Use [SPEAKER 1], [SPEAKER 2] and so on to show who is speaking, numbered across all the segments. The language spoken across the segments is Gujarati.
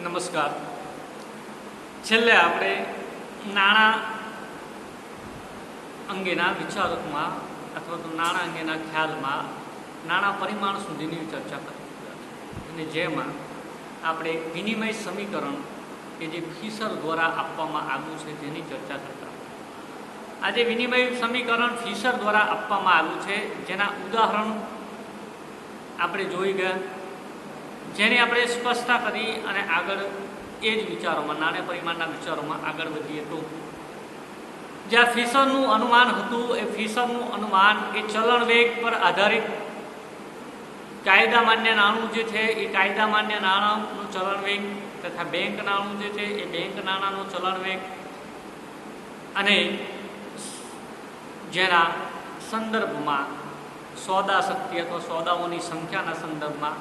[SPEAKER 1] નમસ્કાર. છેલ્લે આપણે નાણાં અંગેના વિચારોમાં અથવા તો નાણાં અંગેના ખ્યાલમાં નાણાં પરિમાણ સુધીની ચર્ચા કરી રહ્યા છે અને જેમાં આપણે વિનિમય સમીકરણ કે જે ફિશર દ્વારા આપવામાં આવ્યું છે તેની ચર્ચા કરતા. આજે વિનિમય સમીકરણ ફિશર દ્વારા આપવામાં આવ્યું છે જેના ઉદાહરણ આપણે જોઈ ગયા, જેની આપણે સ્પષ્ટતા કરી અને આગળ એ જ વિચારોમાં નાણાં પરિમાણના વિચારોમાં આગળ વધીએ તો જ્યાં ફિશરનું અનુમાન હતું એ ફિશરનું અનુમાન એ ચલણ વેગ પર આધારિત કાયદા માન્ય નાણું જે છે એ કાયદા માન્ય નાણાંનું ચલણ વેગ તથા બેંક નાણું જે છે એ બેંક નાણાંનો ચલણ વેગ અને જેના સંદર્ભમાં સોદા શક્તિ અથવા સોદાઓની સંખ્યાના સંદર્ભમાં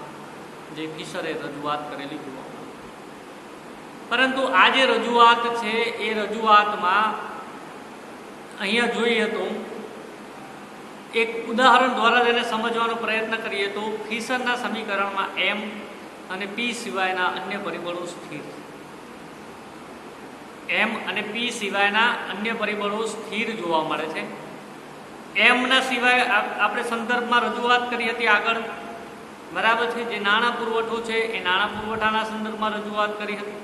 [SPEAKER 1] જે ફિશરે રજૂઆત કરેલી જોવા મળે. પરંતુ આ જે રજૂઆત છે એ રજૂઆતમાં અહીંયા જોઈએ તો એક ઉદાહરણ દ્વારા તેને સમજવાનો પ્રયત્ન કરીએ તો ફિશરના સમીકરણમાં એમ અને પી સિવાયના અન્ય પરિબળો સ્થિર, એમ અને પી સિવાયના અન્ય પરિબળો સ્થિર જોવા મળે છે. એમના સિવાય આપણે સંદર્ભમાં રજૂઆત કરી હતી આગળ, બરાબર છે. જે નાણાં પુરવઠો છે એ નાણાં પુરવઠાના સંદર્ભમાં રજૂઆત કરી હતી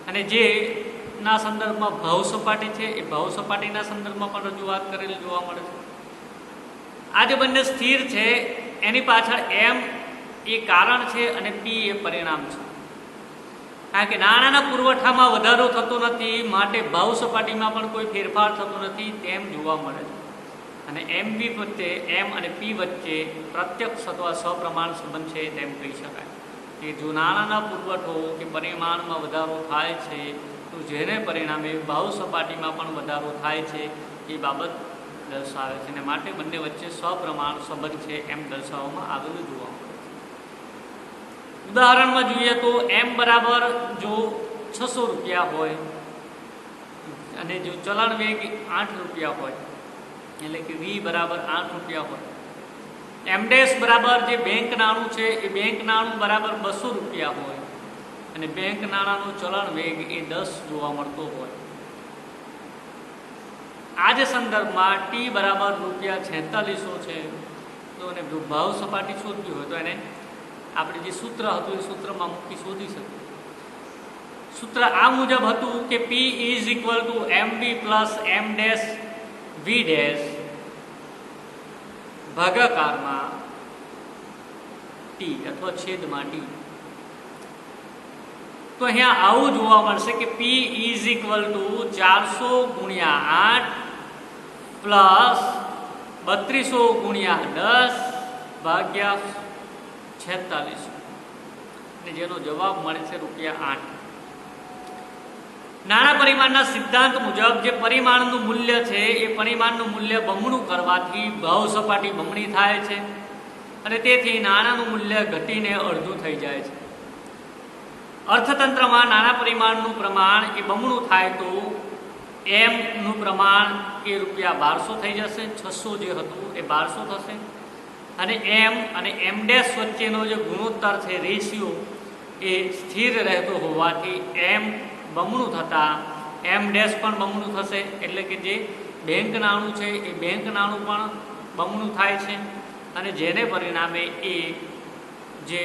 [SPEAKER 1] અને જે ના સંદર્ભમાં ભાવ સપાટી છે એ ભાવ સપાટીના સંદર્ભમાં પણ રજૂઆત કરેલી જોવા મળે છે. આ જે બંને સ્થિર છે એની પાછળ એમ એ કારણ છે અને પી એ પરિણામ છે. કારણ કે નાણાંના પુરવઠામાં વધારો થતો નથી માટે ભાવ સપાટીમાં પણ કોઈ ફેરફાર થતો નથી તેમ જોવા મળે છે. અને એમ બી વચ્ચે એમ અને પી વચ્ચે પ્રત્યક્ષ અથવા સપ્રમાણ સંબંધ છે તેમ કહી શકાય કે જો નાણાંના પુરવઠો કે પરિમાણમાં વધારો થાય છે તો જેને પરિણામે ભાવ સપાટીમાં પણ વધારો થાય છે એ બાબત દર્શાવે છે અને માટે બંને વચ્ચે સપ્રમાણ સંબંધ છે એમ દર્શાવવામાં આવેલું જોવા મળે છે. ઉદાહરણમાં જોઈએ તો એમ બરાબર જો 600 રૂપિયા હોય અને જો ચલણ વેગ 8 રૂપિયા હોય એટલે કે વી બરાબર 8 રૂપિયા હોય, એમ ડેશ બરાબર જે બેંક નાણું છે એ બેંક નાણું બરાબર 200 રૂપિયા હોય અને બેંક નાણાંનો ચલણ વેગ એ 10 જોવા મળતો હોય. આ જે સંદર્ભમાં ટી બરાબર ₹4600 છે તો એને ભાવ સપાટી શોધવી હોય તો એને આપણે જે સૂત્ર હતું એ સૂત્રમાં મૂકી શોધી શકીએ. સૂત્ર આ મુજબ હતું કે P is equal to M B plus M dash V dash ભાગાકારમાં ટી અથવા છેદમાં ટી. તો અહીંયા આવું જોવા મળશે કે પી ઇઝ ઇક્વલ ટુ 400 ગુણ્યા 8 પ્લસ 3200 ગુણ્યા 10 ભાગ્યા 46 અને જેનો જવાબ મળે છે ₹8. નાણાં પરિમાણના સિદ્ધાંત મુજબ જે પરિમાણનું મૂલ્ય છે એ પરિમાણનું મૂલ્ય બમણું કરવાથી ભાવ સપાટી બમણી થાય છે અને તેથી નાણાંનું મૂલ્ય ઘટીને અડધું થઈ જાય છે. અર્થતંત્રમાં નાણાં પરિમાણનું પ્રમાણ એ બમણું થાય તો એમનું પ્રમાણ એ ₹1200 થઈ જશે, 600 જે હતું એ 1200 થશે અને એમ અને એમ ડેશ વચ્ચેનો જે ગુણોત્તર છે રેશિયો એ સ્થિર રહેતો હોવાથી એમ બમણું થતાં એમ ડેશ પણ બમણું થશે એટલે કે જે બેંક નાણું છે એ બેંક નાણું પણ બમણું થાય છે અને જેને પરિણામે એ જે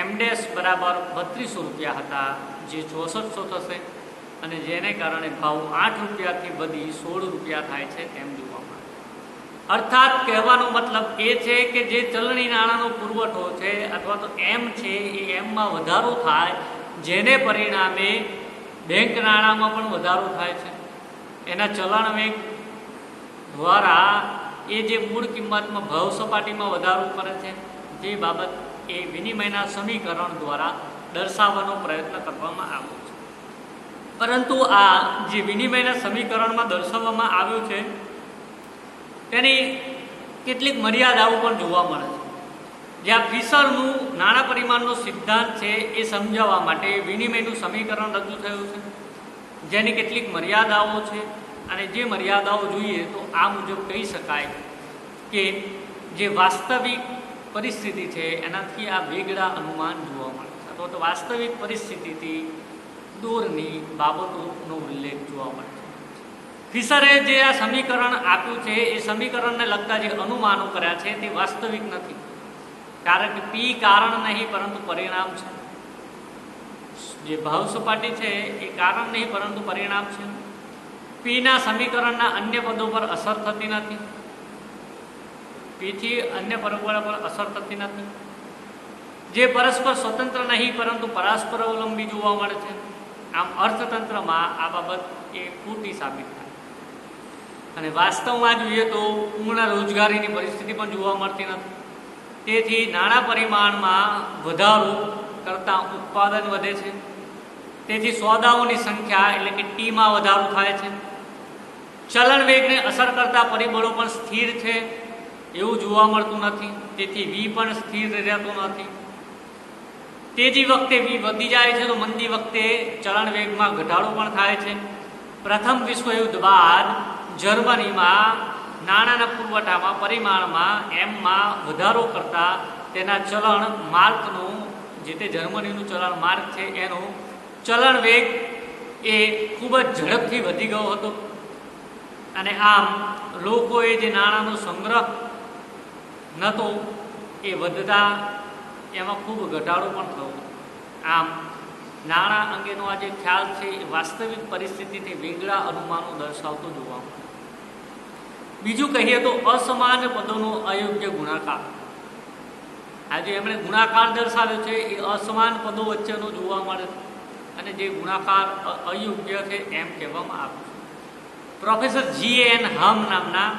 [SPEAKER 1] એમ ડેશ બરાબર 3200 રૂપિયા હતા જે 6400 થશે અને જેને કારણે ભાવ 8 રૂપિયાથી વધી 16 રૂપિયા થાય છે તેમ જોવા મળે. અર્થાત કહેવાનો મતલબ એ છે કે જે ચલણી નાણાંનો પુરવઠો છે અથવા તો એમ છે એ એમમાં વધારો થાય જેને પરિણામે બેંક નાણાંમાં પણ વધારો થાય છે. એના ચલણ વેગ દ્વારા એ જે મૂળ કિંમતમાં ભાવ સપાટીમાં વધારો કરે છે જે બાબત એ વિનિમયના સમીકરણ દ્વારા દર્શાવવાનો પ્રયત્ન કરવામાં આવ્યો છે. પરંતુ આ જે વિનિમયના સમીકરણમાં દર્શાવવામાં આવ્યું છે તેની કેટલીક મર્યાદાઓ પણ જોવા મળે છે. જ્યાં ફિશરનું નાણાં પરિમાણનો સિદ્ધાંત છે એ સમજાવવા માટે વિનિમયનું સમીકરણ રજૂ થયું છે જેની કેટલીક મર્યાદાઓ છે અને જે મર્યાદાઓ જોઈએ તો આ મુજબ કહી શકાય કે જે વાસ્તવિક પરિસ્થિતિ છે એનાથી આ વેગળા અનુમાન જોવા મળે છે, અથવા તો વાસ્તવિક પરિસ્થિતિથી દૂરની બાબતોનો ઉલ્લેખ જોવા મળે છે. ફિશરે જે આ સમીકરણ આપ્યું છે એ સમીકરણને લગતા જે અનુમાનો કર્યા છે તે વાસ્તવિક નથી, કારણ કે પી કારણ નહીં પરંતુ પરિણામ છે. જે ભાવ સપાટી છે એ કારણ નહીં પરંતુ પરિણામ છે. પીના સમીકરણના અન્ય પદો પર અસર થતી નથી, પીથી અન્ય પરબળો પર અસર થતી નથી. જે પરસ્પર સ્વતંત્ર નહીં પરંતુ પરસ્પર અવલંબી જોવા મળે છે. આમ અર્થતંત્રમાં આ બાબત એ ખોટી સાબિત થાય. અને વાસ્તવમાં જોઈએ તો પૂર્ણ રોજગારીની પરિસ્થિતિ પણ જોવા મળતી નથી. તેથી નાણાં પરિમાણમાં વધારો કરતાં ઉત્પાદન વધે છે. તેથી સોદાઓની સંખ્યા એટલે કે ટીમાં વધારો થાય છે. ચલણ વેગને અસર કરતા પરિબળો પણ સ્થિર છે એવું જોવા મળતું નથી. તેથી વી પણ સ્થિર રહેતું નથી. તેજી વખતે વી વધી જાય છે તો મંદી વખતે ચલણ વેગમાં ઘટાડો પણ થાય છે. પ્રથમ વિશ્વયુદ્ધ બાદ જર્મનીમાં નાણાંના પુરવઠામાં પરિમાણમાં એમમાં વધારો કરતા તેના ચલણ માર્કનું, જે તે જર્મનીનું ચલણ માર્ક છે એનું ચલણ વેગ એ ખૂબ જ ઝડપથી વધી ગયો હતો. અને આમ લોકોએ જે નાણાંનો સંગ્રહ નહોતો એ વધતા એમાં ખૂબ ઘટાડો પણ થયો. આમ નાણાં અંગેનો આ જે ખ્યાલ છે એ વાસ્તવિક પરિસ્થિતિથી વેગળા અનુમાનો દર્શાવતો જોવા મળે. બીજું કહીએ તો અસમાન પદોનો અયોગ્ય ગુણાકાર. આજે એમણે ગુણાકાર દર્શાવ્યો છે એ અસમાન પદો વચ્ચેનો જોવા મળે છે, અને જે ગુણાકાર અયોગ્ય છે એમ કહેવામાં આવે છે. Professor G.N. હમ નામના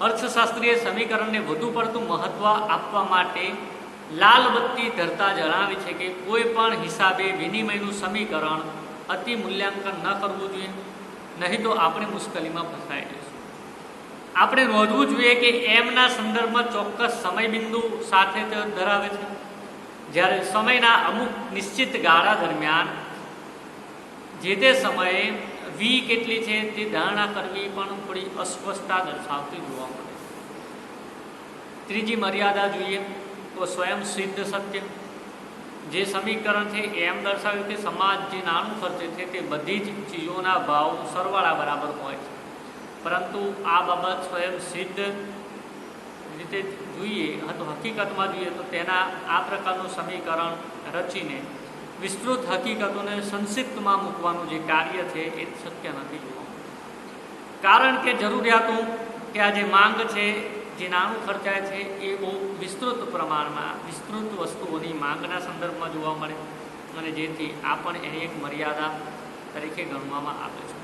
[SPEAKER 1] અર્થશાસ્ત્રીય સમીકરણને વધુ પડતું મહત્વ આપવા માટે લાલ બત્તી ધરતા જણાવે છે કે કોઈ પણ હિસાબે વિનિમયનું સમીકરણ અતિ મૂલ્યાંકન ન કરવું જોઈએ, નહીં તો આપણે મુશ્કેલીમાં ફસાઈ જઈશું. આપણે નોંધવું જોઈએ કે એમના સંદર્ભમાં ચોક્કસ સમય બિંદુ સાથે ધરાવે છે, જ્યારે સમયના અમુક નિશ્ચિત ગાળા દરમિયાન જે તે સમયે વી કેટલી છે તે ધારણા કરવી પણ થોડી અસ્પષ્ટતા દર્શાવતી જોવા મળે. ત્રીજી મર્યાદા જોઈએ તો સ્વયં સિદ્ધ સત્ય. જે સમીકરણ છે એમ દર્શાવ્યું કે સમાજ જે નાણું ખર્ચે છે તે બધી જ ચીજોના ભાવ સરવાળા બરાબર હોય છે, પરંતુ આ બાબત સ્વયં સિદ્ધ રીતે જોઈએ તો હકીકતમાં જોઈએ તો તેના આ પ્રકારનું સમીકરણ રચીને વિસ્તૃત હકીકતોને સંક્ષિપ્તમાં મૂકવાનું જે કાર્ય છે એ શક્ય નથી જોવા. કારણ કે જરૂરિયાતો કે આ જે માંગ છે, જે નાણું ખર્ચાય છે એ બહુ વિસ્તૃત પ્રમાણમાં વિસ્તૃત વસ્તુઓની માંગના સંદર્ભમાં જોવા મળે, અને જેથી આ પણ એની એક મર્યાદા તરીકે ગણવામાં આવે છે.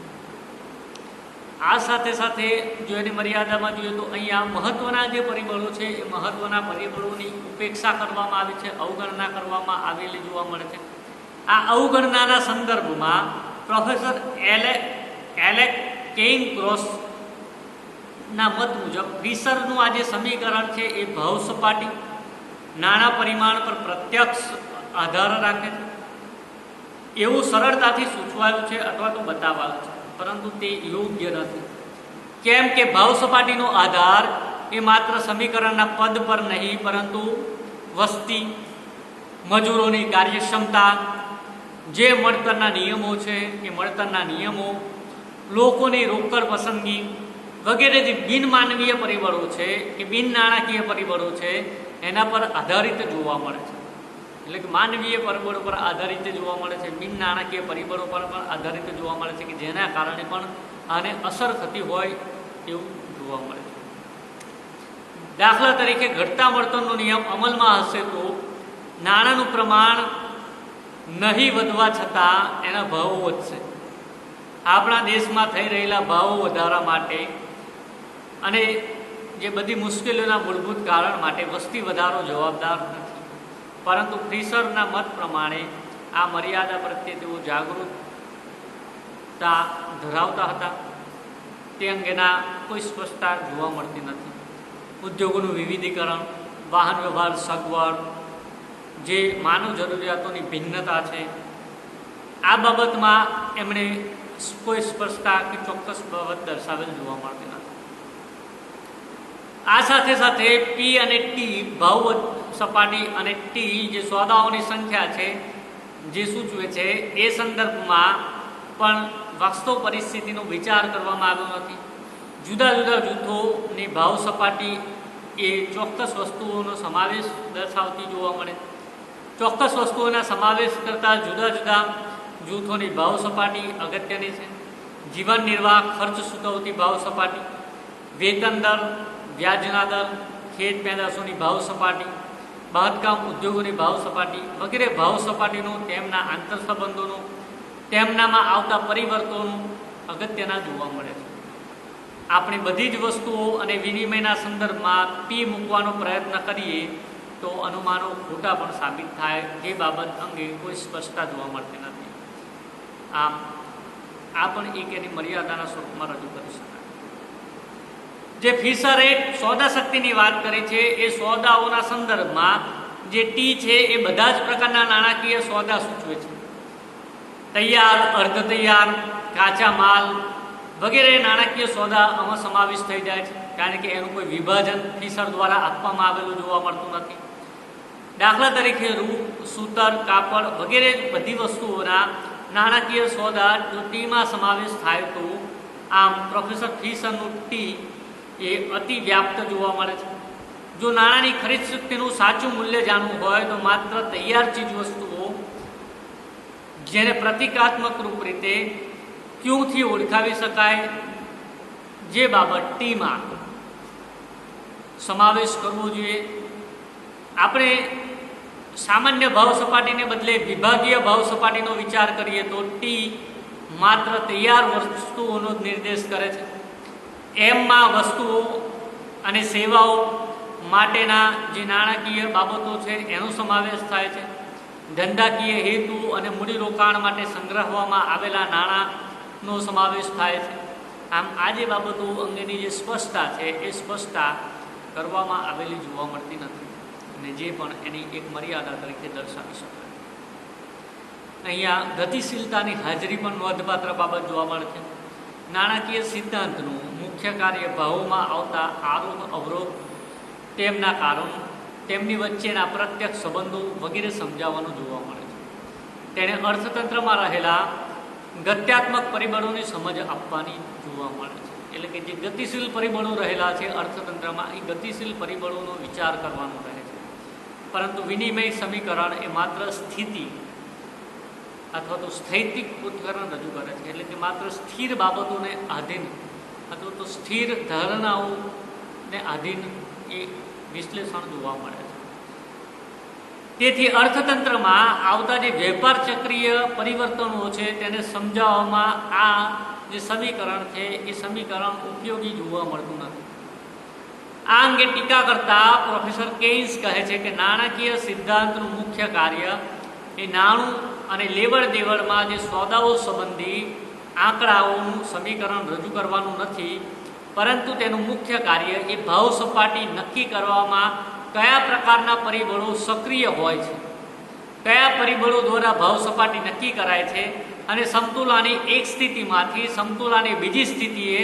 [SPEAKER 1] આ સાથે સાથે જો એની મર્યાદામાં જોઈએ તો અહીંયા મહત્ત્વના જે પરિબળો છે એ મહત્ત્વના પરિબળોની ઉપેક્ષા કરવામાં આવી છે, અવગણના કરવામાં આવેલી જોવા મળે છે. આ અવગણનાના સંદર્ભમાં પ્રોફેસર એલેક કેઇનક્રોસના મત મુજબ ફિશરનું આ જે સમીકરણ છે એ ભાવ સપાટી નાણાં પરિમાણ પર પ્રત્યક્ષ આધાર રાખે છે એવું સરળતાથી સૂચવાયું છે અથવા તો બતાવાયું છે, પરંતુ તે યોગ્ય નથી. કેમ કે ભાવ સપાટીનો આધાર એ માત્ર સમીકરણના પદ પર નહીં પરંતુ વસ્તી, મજૂરોની કાર્યક્ષમતા, જે મળતરના નિયમો છે એ મળતરના નિયમો, લોકોની રોકડ પસંદગી વગેરે જે બિનમાનવીય પરિબળો છે કે બિન નાણાકીય પરિબળો છે એના પર આધારિત જોવા મળે છે. એટલે કે માનવીય પરિબળો પર આધારિત જોવા મળે છે, બિન નાણાકીય પરિબળો પર પણ આધારિત જોવા મળે છે, કે જેના કારણે પણ આને અસર થતી હોય એવું જોવા મળે છે. દાખલા તરીકે ઘટતા મળતરનો નિયમ અમલમાં હશે તો નાણાંનું પ્રમાણ નહીં વધવા છતાં એના ભાવો વધશે. આપણા દેશમાં થઈ રહેલા ભાવો વધારા માટે અને જે બધી મુશ્કેલીઓના મૂળભૂત કારણ માટે વસ્તી વધારો જવાબદાર નથી, પરંતુ ફિશરના મત પ્રમાણે આ મર્યાદા પ્રત્યે તેઓ જાગૃતતા ધરાવતા હતા. તે અંગેના કોઈ સ્પષ્ટતા જોવા મળતી નથી. ઉદ્યોગોનું વિવિધીકરણ, વાહન વ્યવહાર સગવડ, જે માનવ જરૂરિયાતોની ભિન્નતા છે, આ બાબતમાં એમણે કોઈ સ્પષ્ટતા કે ચોક્કસ બાબત દર્શાવેલ જોવા મળતી નથી. આ સાથે સાથે પી અને ટી ભાવ સપાટી અને ટી જે સોદાઓની સંખ્યા છે જે સૂચવે છે એ સંદર્ભમાં પણ વાસ્તવ પરિસ્થિતિનો વિચાર કરવામાં આવ્યો નથી. જુદા જુદા જૂથોની ભાવ સપાટી એ ચોક્કસ વસ્તુઓનો સમાવેશ દર્શાવતી જોવા મળે. ચોક્કસ વસ્તુઓના સમાવેશ કરતાં જુદા જુદા જૂથોની ભાવ સપાટી અગત્યની છે. જીવન નિર્વાહ ખર્ચ ચૂકવતી ભાવ સપાટી, વેતન દર, વ્યાજના દર, ખેત પેદાશોની ભાવ સપાટી, બાંધકામ ઉદ્યોગોની ભાવ સપાટી વગેરે ભાવ સપાટીનું તેમના આંતરસંબંધોનું તેમનામાં આવતા પરિવર્તનો અગત્યના જોવા મળે છે. આપણે બધી જ વસ્તુઓ અને વિનિમયના સંદર્ભમાં પી મૂકવાનો પ્રયત્ન કરીએ તો અનુમાનો ખોટા પણ સાબિત થાય, જે બાબત અંગે કોઈ સ્પષ્ટતા જોવા મળતી નથી. આમ આ પણ એક એની મર્યાદાના સ્વરૂપમાં રજૂ કરી શકાય. જે ફિશરે સોદા શક્તિની વાત કરી છે એ સોદાઓના સંદર્ભમાં જે ટી છે એ બધા જ પ્રકારના નાણાકીય સોદા સૂચવે છે. તૈયાર, અર્ધ તૈયાર, કાચા માલ વગેરે નાણાકીય સોદા આમાં સમાવેશ થઈ જાય છે, કારણ કે એનું કોઈ વિભાજન ફિશર દ્વારા આપવામાં આવેલું જોવા મળતું નથી. દાખલા તરીકે રૂ, સૂતર, કાપડ વગેરે બધી વસ્તુઓના નાણાકીય સોદા જો ટીમાં સમાવેશ થાય તો આમ પ્રોફેસર ફિશરનું ટી એ અતિ વ્યાપ્ત જોવા મળે છે. જો નાણાંની ખરીદ શક્તિનું સાચું મૂલ્ય જાણવું હોય તો માત્ર તૈયાર ચીજ વસ્તુઓ જેને પ્રતિકાત્મક રૂપ રીતે ક્યુથી ઓળખાવી શકાય, જે બાબત ટીમાં સમાવેશ કરવો જોઈએ. આપણે સામાન્ય ભાવ સપાટીને બદલે વિભાગીય ભાવ સપાટીનો વિચાર કરીએ તો ટી માત્ર તૈયાર વસ્તુઓનો જ નિર્દેશ કરે છે. એમમાં વસ્તુઓ અને સેવાઓ માટેના જે નાણાકીય બાબતો છે એનો સમાવેશ થાય છે. ધંધાકીય હેતુ અને મૂડીરોકાણ માટે સંગ્રહવામાં આવેલા નાણાંનો સમાવેશ થાય છે. આમ આ જે બાબતો અંગેની જે સ્પષ્ટતા છે એ સ્પષ્ટતા કરવામાં આવેલી જોવા મળતી નથી, અને જે પણ એની એક મર્યાદા તરીકે દર્શાવી શકાય. અહીંયા ગતિશીલતાની હાજરી પણ નોંધપાત્ર બાબત જોવા મળે છે. નાણાકીય સિદ્ધાંતનું મુખ્ય કાર્ય ભાવોમાં આવતા આરોપ અવરોધ, તેમના કારણો, તેમની વચ્ચેના પ્રત્યક્ષ સંબંધો વગેરે સમજાવવાનું જોવા મળે છે. તેણે અર્થતંત્રમાં રહેલા ગત્યાત્મક પરિબળોની સમજ આપવાની જોવા મળે છે. એટલે કે જે ગતિશીલ પરિબળો રહેલા છે અર્થતંત્રમાં, એ ગતિશીલ પરિબળોનો વિચાર કરવાનો રહે છે. પરંતુ વિનિમય સમીકરણ એ માત્ર સ્થિતિ અથવા તો સ્થૈતિક ઉત્કરણ રજૂ કરે છે. એટલે કે માત્ર સ્થિર બાબતોને આધીન અથવા તો સ્થિર ધારણાઓને આધીન એ વિશ્લેષણ જોવા મળે છે. તેથી અર્થતંત્રમાં આવતા જે વેપાર ચક્રીય પરિવર્તનો છે તેને સમજાવવામાં આ જે સમીકરણ છે એ સમીકરણ ઉપયોગી જોવા મળતું નથી. આ અંગે ટીકા કરતા પ્રોફેસર કેઇન્સ કહે છે કે નાણાકીય સિદ્ધાંતનું મુખ્ય કાર્ય એ નાણું અને લેવડ દેવડમાં જે સોદાઓ સંબંધી આંકડાઓનું સમીકરણ રજૂ કરવાનું નથી, પરંતુ તેનું મુખ્ય કાર્ય એ ભાવ સપાટી નક્કી કરવામાં કયા પ્રકારના પરિબળો સક્રિય હોય છે, કયા પરિબળો દ્વારા ભાવ સપાટી નક્કી કરાય છે, અને સમતુલાની એક સ્થિતિમાંથી સમતુલાની બીજી સ્થિતિએ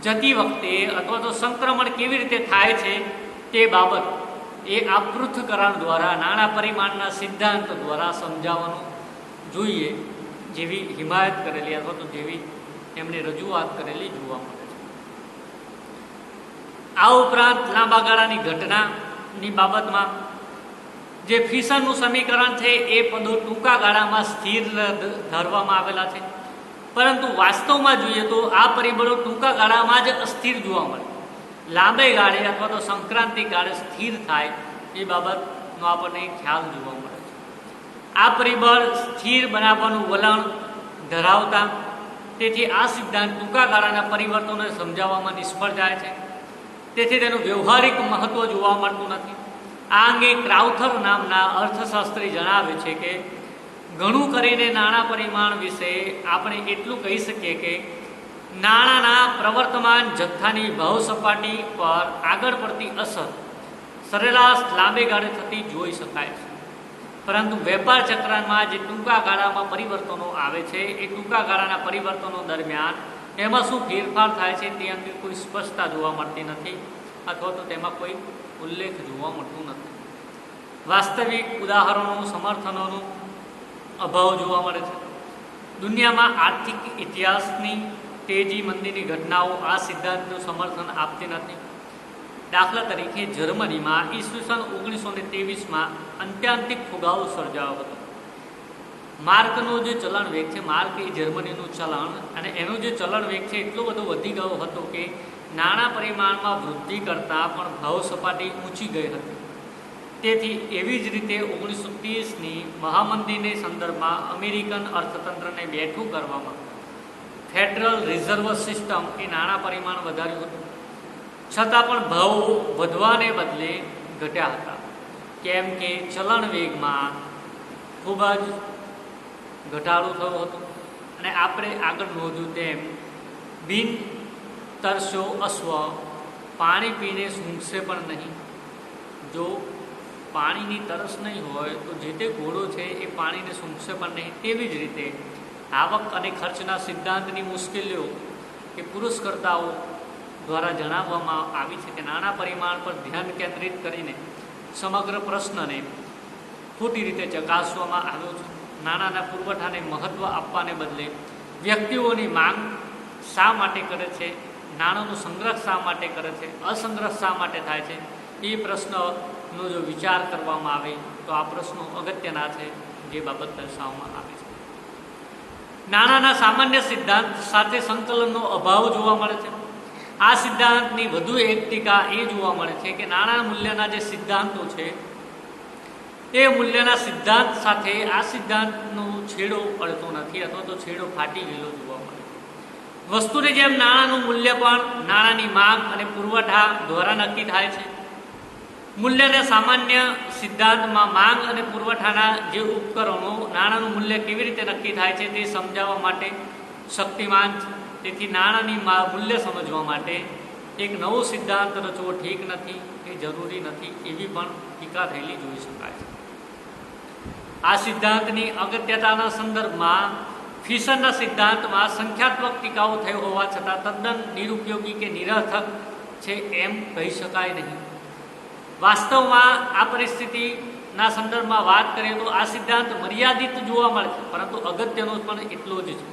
[SPEAKER 1] જતી વખતે અથવા તો સંક્રમણ કેવી રીતે થાય છે તે બાબત એ આ પૃથ્થકરણ દ્વારા નાણાં પરિમાણના સિદ્ધાંત દ્વારા સમજાવવાનું જોઈએ, જેવી હિમાયત કરેલી અથવા તો જેવી એમણે રજૂઆત કરેલી જોવા મળે છે. આ ઉપરાંત લાંબા ગાળાની ઘટનાની બાબતમાં જે ફિશરનું સમીકરણ છે એ પદો ટૂંકા ગાળામાં સ્થિર ધારવામાં આવેલા છે, પરંતુ વાસ્તવમાં જોઈએ તો આ પરિબળો ટૂંકા ગાળામાં જ અસ્થિર જોવા મળે. લાંબે ગાળે અથવા તો સંક્રાંતિ ગાળે સ્થિર થાય એ બાબતનો આપણને ખ્યાલ જોવા મળે છે. આ પરિબળ સ્થિર બનાવવાનું વલણ ધરાવતા તેથી આ સિદ્ધાંત ટૂંકા ગાળાના પરિવર્તનોને સમજાવવામાં નિષ્ફળ જાય છે. તેથી તેનું વ્યવહારિક મહત્ત્વ જોવા મળતું નથી. આ અંગે ક્રાઉથર નામના અર્થશાસ્ત્રી જણાવે છે કે ઘણું કરીને નાણાં પરિમાણ વિશે આપણે એટલું કહી શકીએ કે નાણાંના પ્રવર્તમાન જથ્થાની ભાવ સપાટી પર આગળ પડતી અસર સરેરાશ લાંબે ગાળે થતી જોઈ શકાય છે, પરંતુ વેપાર ચક્રમાં જે ટૂંકા ગાળામાં પરિવર્તનો આવે છે એ ટૂંકા ગાળાના પરિવર્તનો દરમિયાન એમાં શું ફેરફાર થાય છે તે અંગે કોઈ સ્પષ્ટતા જોવા મળતી નથી, અથવા તો તેમાં કોઈ ઉલ્લેખ જોવા મળતું નથી. વાસ્તવિક ઉદાહરણો સમર્થનોનો અભાવ જોવા મળે છે. દુનિયામાં આર્થિક ઇતિહાસની તેજી મંદીની ઘટનાઓ આ સિદ્ધાંતનું સમર્થન આપતી નથી. દાખલા તરીકે જર્મનીમાં ઈસવીસન 1923માં આત્યંતિક ફુગાવો સર્જાયો હતો. માર્કનો જે ચલણ વેગ છે, માર્ક એ જર્મનીનું ચલણ, અને એનો જે ચલણ વેગ છે એટલો બધો વધી ગયો હતો કે નાણાં પરિમાણમાં વૃદ્ધિ કરતાં પણ ભાવ સપાટી ઊંચી ગઈ હતી. તેથી એવી જ રીતે 1930ની મહામંદીને સંદર્ભમાં અમેરિકન અર્થતંત્રને બેઠું કરવામાં ફેડરલ રિઝર્વ સિસ્ટમ એ નાણાં પરિમાણ વધાર્યું હતું. છતાં પણ ભાવો વધવાને બદલે ઘટ્યા હતા, કેમ કે ચલણ વેગમાં ખૂબ જ ઘટાડો થયો હતો. અને આપણે આગળ નોંધ્યું તેમ બિન તરસ્યો અશ્વ પાણી પીને સૂંઘશે પણ નહીં. જો પાણીની તરસ નહીં હોય તો જે તે ઘોડો છે એ પાણીને સૂંઘશે પણ નહીં. તેવી જ રીતે આવક અને ખર્ચના સિદ્ધાંતની મુશ્કેલીઓ એ પુરસ્કર્તાઓ દ્વારા જણાવવામાં આવી છે કે નાણાં પરિમાણ પર ધ્યાન કેન્દ્રિત કરીને સમગ્ર પ્રશ્નને ખોટી રીતે ચકાસવામાં આવ્યો છે. નાણાંના પુરવઠાને મહત્ત્વ આપવાને બદલે વ્યક્તિઓની માંગ શા માટે કરે છે, નાણાંનો સંગ્રહ શા માટે કરે છે, અસંગ્રહ શા માટે થાય છે, એ પ્રશ્નનો જો વિચાર કરવામાં આવે તો આ પ્રશ્નો અગત્યના છે, જે બાબત દર્શાવવામાં આવે છે. નાણાંના સામાન્ય સિદ્ધાંત સાથે સંકલનનો અભાવ જોવા મળે છે. આ સિદ્ધાંતની વધુ એક ટીકા એ જોવા મળે છે કે નાણાં મૂલ્યના જે સિદ્ધાંતો છે એ મૂલ્યના સિદ્ધાંત સાથે આ સિદ્ધાંતનો છેડો પડતો નથી, અથવા તો છેડો ફાટી ગયેલો જોવા મળે. વસ્તુની જેમ નાણાંનું મૂલ્ય પણ નાણાંની માંગ અને પુરવઠા દ્વારા નક્કી થાય છે. મૂલ્યના સામાન્ય સિદ્ધાંતમાં માંગ અને પુરવઠાના જે ઉપકરણો નાણાંનું મૂલ્ય કેવી રીતે નક્કી થાય છે તે સમજાવવા માટે શક્તિમાન છે. તેથી નાણાંની મૂલ્ય સમજવા માટે એક નવો સિદ્ધાંત રચવો ઠીક નથી, એ જરૂરી નથી, એવી પણ ટીકા થયેલી જોઈ શકાય છે. આ સિદ્ધાંતની અગત્યતાના સંદર્ભમાં ફિશરના સિદ્ધાંતમાં સંખ્યાત્મક ટીકાઓ થઈ હોવા છતાં તદ્દન નિરુપયોગી કે નિરર્થક છે એમ કહી શકાય નહીં. વાસ્તવમાં આ પરિસ્થિતિના સંદર્ભમાં વાત કરીએ તો આ સિદ્ધાંત મર્યાદિત જોવા મળે છે, પરંતુ અગત્યનો પણ એટલો જ છે.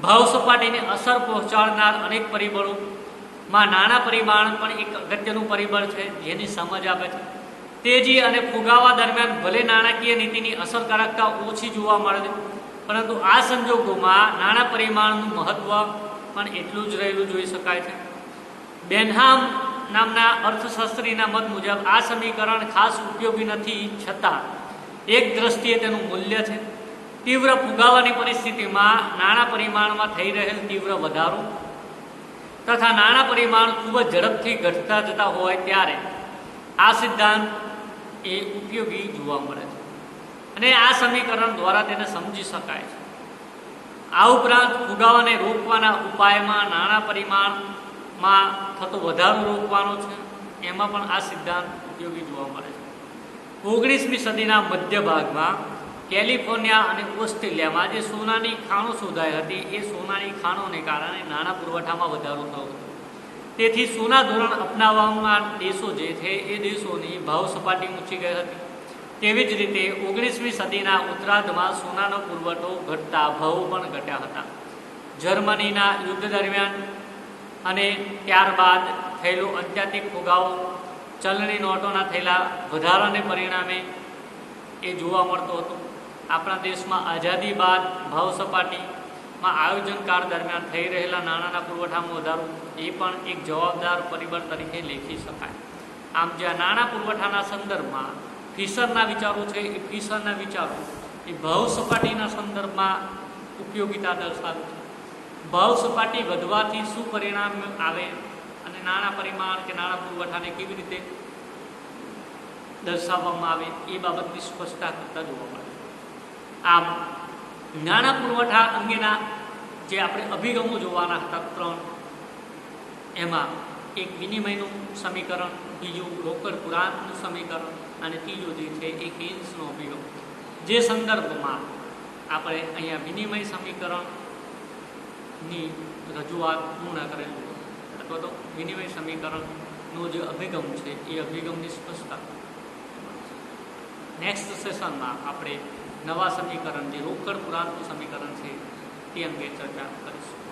[SPEAKER 1] ભાવ સપાટીને અસર પહોંચાડનાર અનેક પરિબળોમાં નાણાં પરિમાણ પણ એક અગત્યનું પરિબળ છે, જેની સમજ આપે છે. તેજી અને ફુગાવા દરમિયાન ભલે નાણાકીય નીતિની અસરકારકતા ઓછી જોવા મળે છે, પરંતુ આ સંજોગોમાં નાણાં પરિમાણનું મહત્ત્વ પણ એટલું જ રહેલું જોઈ શકાય છે. બેનહામ નામના અર્થશાસ્ત્રીના મત મુજબ આ સમીકરણ ખાસ ઉપયોગી નથી, છતાં એક દ્રષ્ટિએ તેનું મૂલ્ય છે. તીવ્ર ફુગાવાની પરિસ્થિતિમાં નાણાં પરિમાણમાં થઈ રહેલ તીવ્ર વધારો તથા નાણાં પરિમાણ ખૂબ જ ઝડપથી ઘટતા જતા હોય ત્યારે આ સિદ્ધાંત એ ઉપયોગી જોવા મળે છે, અને આ સમીકરણ દ્વારા તેને સમજી શકાય છે. આ ઉપરાંત ફુગાવાને રોકવાના ઉપાયમાં નાણાં પરિમાણમાં થતો વધારો રોકવાનો છે, એમાં પણ આ સિદ્ધાંત ઉપયોગી જોવા મળે છે. 19મી સદીના મધ્ય ભાગમાં કેલિફોર્નિયા અને ઓસ્ટ્રેલિયામાં જે સોનાની ખાણો શોધાઈ હતી, એ સોનાની ખાણોને કારણે નાણાં પુરવઠામાં વધારો થયો હતો. તેથી સોના ધોરણ અપનાવવામાં દેશો જે છે એ દેશોની ભાવ સપાટી ઊંચી ગઈ હતી. તેવી જ રીતે 19મી સદીના ઉત્તરાર્ધમાં સોનાનો પુરવઠો ઘટતા ભાવો પણ ઘટ્યા હતા. જર્મનીના યુદ્ધ દરમિયાન અને ત્યારબાદ થયેલો અત્યાધિક ફુગાવો ચલણી નોટોના થયેલા વધારાને પરિણામે એ જોવા મળતો હતો. આપણા દેશમાં આઝાદી બાદ ભાવ સપાટીમાં આયોજનકાળ દરમિયાન થઈ રહેલા નાણાંના પુરવઠામાં વધારો એ પણ એક જવાબદાર પરિબળ તરીકે લેખી શકાય. આમ જે નાણાં પુરવઠાના સંદર્ભમાં ફિશરના વિચારો છે, એ ફિશરના વિચારો એ ભાવ સપાટીના સંદર્ભમાં ઉપયોગિતા દર્શાવે છે. ભાવ સપાટી વધવાથી શું પરિણામ આવે અને નાણાં પરિમાણ કે નાણાં પુરવઠાને કેવી રીતે દર્શાવવામાં આવે એ બાબતની સ્પષ્ટતા કરતા જોવા મળે. આમ નાણાં પુરવઠા અંગેના જે આપણે અભિગમો જોવાના હતા 3, એમાં એક વિનિમયનું સમીકરણ, બીજું રોકડ પુરાંતનું સમીકરણ અને ત્રીજો જે છે એ કેન્સનો અભિગમ, જે સંદર્ભમાં આપણે અહીંયા વિનિમય સમીકરણની રજૂઆત પૂર્ણ કરેલું અથવા તો વિનિમય સમીકરણનો જે અભિગમ છે એ અભિગમની સ્પષ્ટતા. નેક્સ્ટ સેશનમાં આપણે નવા સમીકરણ જે રોકડ પુરાંતનું સમીકરણ છે તે અંગે ચર્ચા કરીશું.